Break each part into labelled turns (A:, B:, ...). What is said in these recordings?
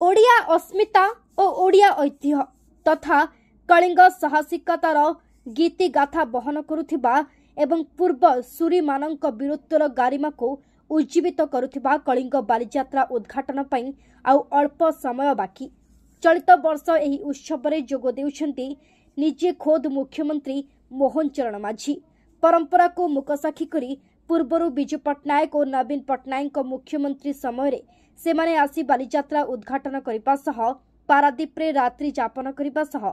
A: ओडिया अस्मिता और ओडिया ऐतिह्य तथा कलिंग साहसिकतार गीति गाथा बहन करुथिबा एवं पूर्व सूरी मानक वीरत्वर गारिमा को उज्जीवित करुथिबा कलिंग बालीजात्रा उद्घाटन पई आउ अल्प समय बाकी। चलित वर्ष एही उत्सव रे जोग देउछंती निजे खोद मुख्यमंत्री मोहन चरण माझी। परंपरा को मुकसाखी करी पूर्वरु बिजू पट्टनायक और नवीन पट्टनायक मुख्यमंत्री समय से माने आसी बालीजात्रा उद्घाटन करने सह पारादीप रे रात्रि जापन करने सह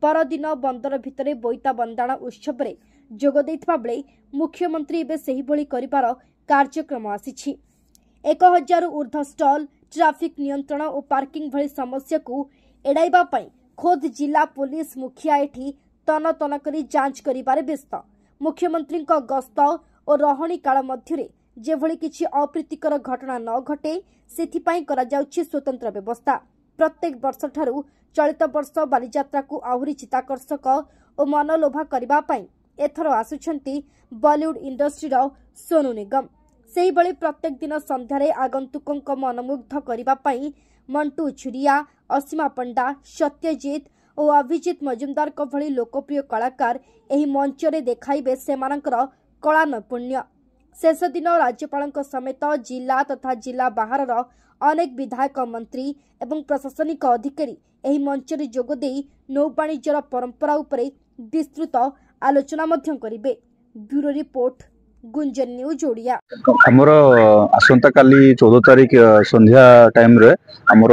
A: परदिन बंदर भितरे बोईता बंदाण उत्सव रे जोग देइथिबा बेले मुख्यमंत्री एबे सेही भली करिबार कार्यक्रम आसीछि। 1000 ऊर्ध्व स्टॉल ट्रैफिक नियंत्रण और पार्किंग भली समस्या को एडाइबा पई खोद जिला पुलिस मुखिया एठी तन तन करी जांच करिबारे व्यस्त। मुख्यमंत्री गस्त और रहणी काल मध्यरे जेभली किछि अप्रीतिकर घटना न घटे सेथिपाई करा जाउछि स्वतंत्र व्यवस्था। प्रत्येक वर्ष ठारू चलित वर्ष बालीजात्रा को आहुरी चित्ताकर्षक और मनलोभा करबा पई एथर आसुछंती बॉलीवुड इंडस्ट्री सोनू निगम। सेही बळी प्रत्येक दिन संध्यारे आगंतुकଙ୍କ मनमुग्ध करबा पई मंटू छुरिया, असीमा पंडा, सत्यजीत और अभिजीत मजुमदार को भली लोकप्रिय कलाकार एही मंच रे देखाइबे सेमानकर कला नैपुण्य। शेष दिन राज्यपाल समेत जिला तथा जिला बाहर अनेक विधायक मंत्री एवं प्रशासनिक अधिकारी एही मंच रे जोग देई नौ वाणिज्यर परंपरा उपरे विस्तृत आलोचना मध्यम करिबे। Bureau report Gunjan news Odia.
B: हमर आसंता काली 14 तारिख संध्या टाइम रे हमर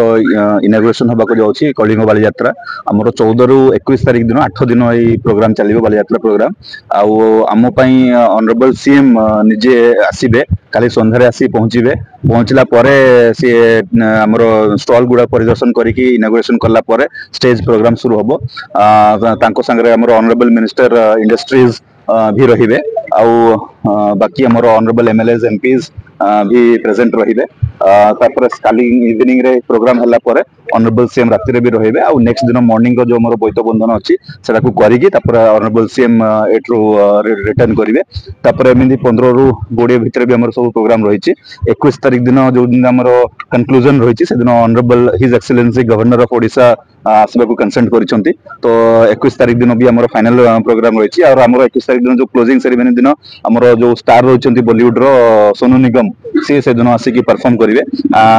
B: इनॉग्रेशन होबा को जाउची कलिंग बालीजात्रा। हमर 14 रु 21 तारिख दिन 8 दिन ए प्रोग्राम चलिबो बालीजात्रा प्रोग्राम। आउ हम पई ऑनरेबल सीएम निजे आसीबे काली संध्या रे आसी पहुंचीबे। पहुंचला परे से हमर स्टॉल गुडा परिदर्शन करिकि इनॉग्रेशन करला परे स्टेज प्रोग्राम शुरू होबो। तांको संगे हमर ऑनरेबल मिनिस्टर इंडस्ट्रीज भी रहिबे आउ बाकी हमर ऑनरेबल एमएलएज एमपीज भी प्रेजेंट रहिबे। तापर काली इवनिंग रे प्रोग्राम हल्ला परे ऑनरेबल सीएम राति रे भी रहिबे आउ नेक्स्ट दिन मॉर्निंग रो जो हमर बोईत बंधन अछि सेटा को करिकि तापर ऑनरेबल सीएम एट्रो रिटर्न करिवे। तापर एमिंदी 15 रु 20 भितर भी हमर सब प्रोग्राम रहिछि। 21 तारिख दिन जो दिन हमर कंक्लूजन रहिछि से दिन honourable his excellency governor of Odisha आसबा को कंसेंट करिसंती। तो 21 तारिख दिन भी हमर फाइनल प्रोग्राम रहिछि और हमर 21 तारिख दिन जो क्लोजिंग सेरेमनी दिन हमर जो स्टार रहिसंती बॉलीवुड रो सोनू निगम से दिन आसिकी परफॉर्म करिवे।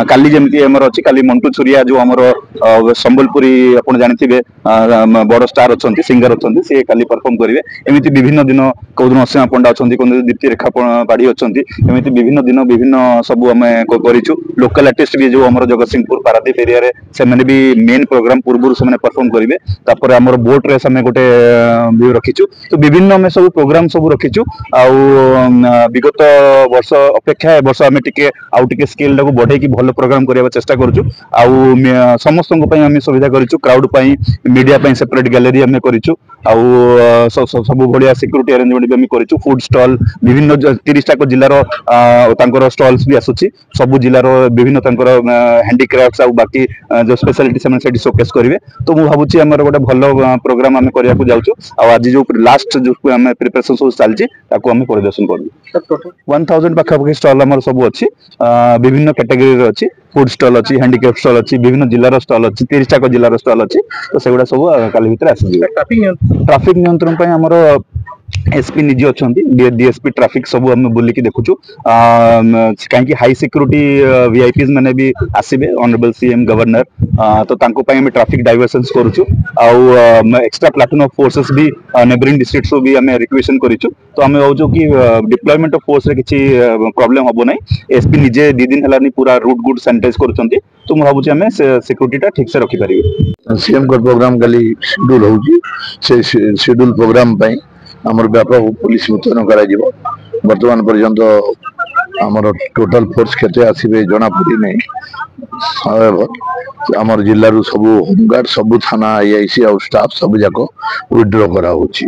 B: काली जेमती हमर अछि काली मंटू छुरिया जो हमर संबलपुरी आपण जानिथिबे बड़ स्टार अछंती सिंगर अछंती से काली परफॉर्म करिवे। एमिति विभिन्न दिन कोदिन असीमा पंडा अछंती कोदिन दीप्ति रेखा बाड़ी अछंती एमिति विभिन्न दिन विभिन्न सब हमें करिछु। लोकल आर्टिस्ट भी जो हमर जगतसिंहपुर पारादीप एरिया रे से माने भी मेन प्रोग्राम पूर्व से माने परफॉर्म करिवे। तापर हमर बोट रेस हमें गोटे भी रखिछु। तो विभिन्न हमें सब प्रोग्राम सब रखिछु। आउ विगत वर्ष अपेक्षा वर्ष हमें टिके आउ टिके स्केल को बढ़े कि भलो प्रोग्राम करिया चेष्टा करूछु। आउ समस्त को पई हमें सुविधा करिछु। क्राउड पई मीडिया पई सेपरेट गैलरी हमें करिछु। आउ सब बढ़िया सिक्योरिटी अरेंजमेंट भी हमें करिछु। फूड स्टॉल विभिन्न 30 टा जिल्ला रो तांकर स्टॉल्स भी आसुछि। सब जिल्ला रो विभिन्न तांकर हैंडीक्राफ्ट्स आउ बाकी जो स्पेशलिटी से सेठी शोकेस करिवे। तो मु भाबुछि हमर गोटे भलो प्रोग्राम हमें करिया को जाउछु। आ आज जो लास्ट जो हमें प्रिपरेशन सब चलछि ताको हमें परिदर्शन करबो। 1000 पाखा स्टॉल हमर सब अछि। विभिन्न कैटेगरी रो अछि। फूड स्टॉल अछि, हैंडीक्राफ्ट स्टॉल अछि, विभिन्न जिल्ला रो स्टॉल अछि, 30 टा जिल्ला रो स्टॉल अछि। तो सेगुडा सब काली भितर आसी ट्रैफिक नियंत्रण पई हमर एसपी निजे अछंती डीएसपी ट्रैफिक सब हम बुली की देखुछु। काहे हाई सिक्योरिटी वीआईपीज माने भी आसीबे ऑनरेबल सीएम गवर्नर। तो तांको पई हम ट्रैफिक डाइवर्शंस करूछु। आउ एक्स्ट्रा प्लाटून ऑफ फोर्सेस भी नेबरिंग डिस्ट्रिक्ट्स भी हम रिक्वेशन करिछु। तो हम होजो कि डिप्लॉयमेंट ऑफ फोर्स रे किछि प्रॉब्लम हबो नै। एसपी निजे 2 दिन हलानी पूरा रूट गुड सैनिटाइज करूछंती। तो मु भाबुछि हमें सिक्योरिटी टा ठीक से रखि परिबे।
C: सीएम को प्रोग्राम काली शेड्यूल होउची से शेड्यूल प्रोग्राम पई हमर व्यापक पुलिस मुतयन करा जिवो। वर्तमान पर्यंत हमर टोटल फोर्स केते आसीबे जना पड़ी नै। हमर जिल्ला रु सब होमगार्ड सब थाना आईआईसी और स्टाफ सब जाको विड्रॉ करा होची।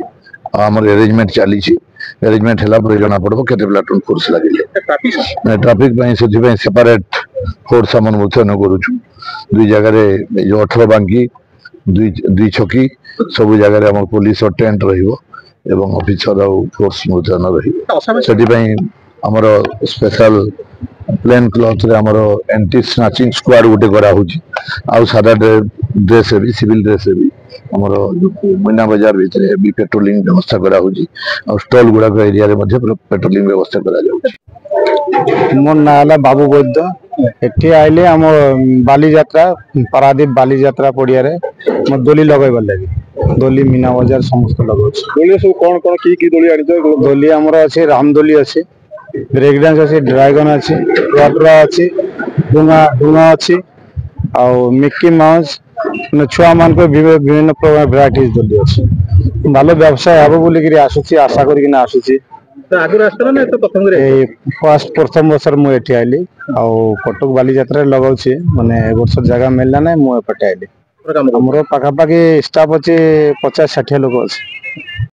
C: हमर अरेंजमेंट चली छी। अरेंजमेंट हला पर जना पड़बो केते प्लाटून फोर्स लागिले। ट्रैफिक पई सेति पई सेपरेट फोर्स हमन मुतयन करूछु। दुई जगह रे जो 18 बांकी दुई छकी सब जगह रे हमर पुलिस और टेंट रहिबो एवं ऑफिसर और फोर्स मुतयन रहिबो। सेति पई आमर स्पेशल प्लेन क्लथ रे आमर एंटी स्नाचिंग स्क्वाड गोटे करा होची आउ सादा ड्रेस भी सिविल ड्रेस भी आमर मीना बाजार भीतर भी पेट्रोलिंग व्यवस्था करा होची आ स्टॉल गुडा को एरिया रे मध्ये पेट्रोलिंग व्यवस्था करा जाउची।
D: मोर ना हला बाबू वैद्य एठी आइले हम बाली यात्रा पारादीप बाली यात्रा पड़िया रे म दोली लगाइबा लागि दोली मीना बाजार समस्त लगाउछ।
E: दोली सब कौन की दोली आनिछ?
D: दोली हमर अछि राम दोली अछि, ब्रेक डांस अछि, ड्रैगन अछि, वाटरा अछि, डुंगा डुंगा अछि आ मिक्की माउस न छुआ मान को विभिन्न प्रकार वैरायटीज दोली अछि। भालो व्यवसाय हबो बोली कि आसुची आशा करि कि ना आसुची।
E: आगुर आसतला ना तो प्रथम रे
D: प्रथम वर्ष मु एठी आइली आ कटक बाली यात्रा लगाउछी माने ए वर्ष जगह मिलला नै मु एपटे आइली। हमरो पाखा पाखी स्टाफ अछि 50-60 लोग अछि।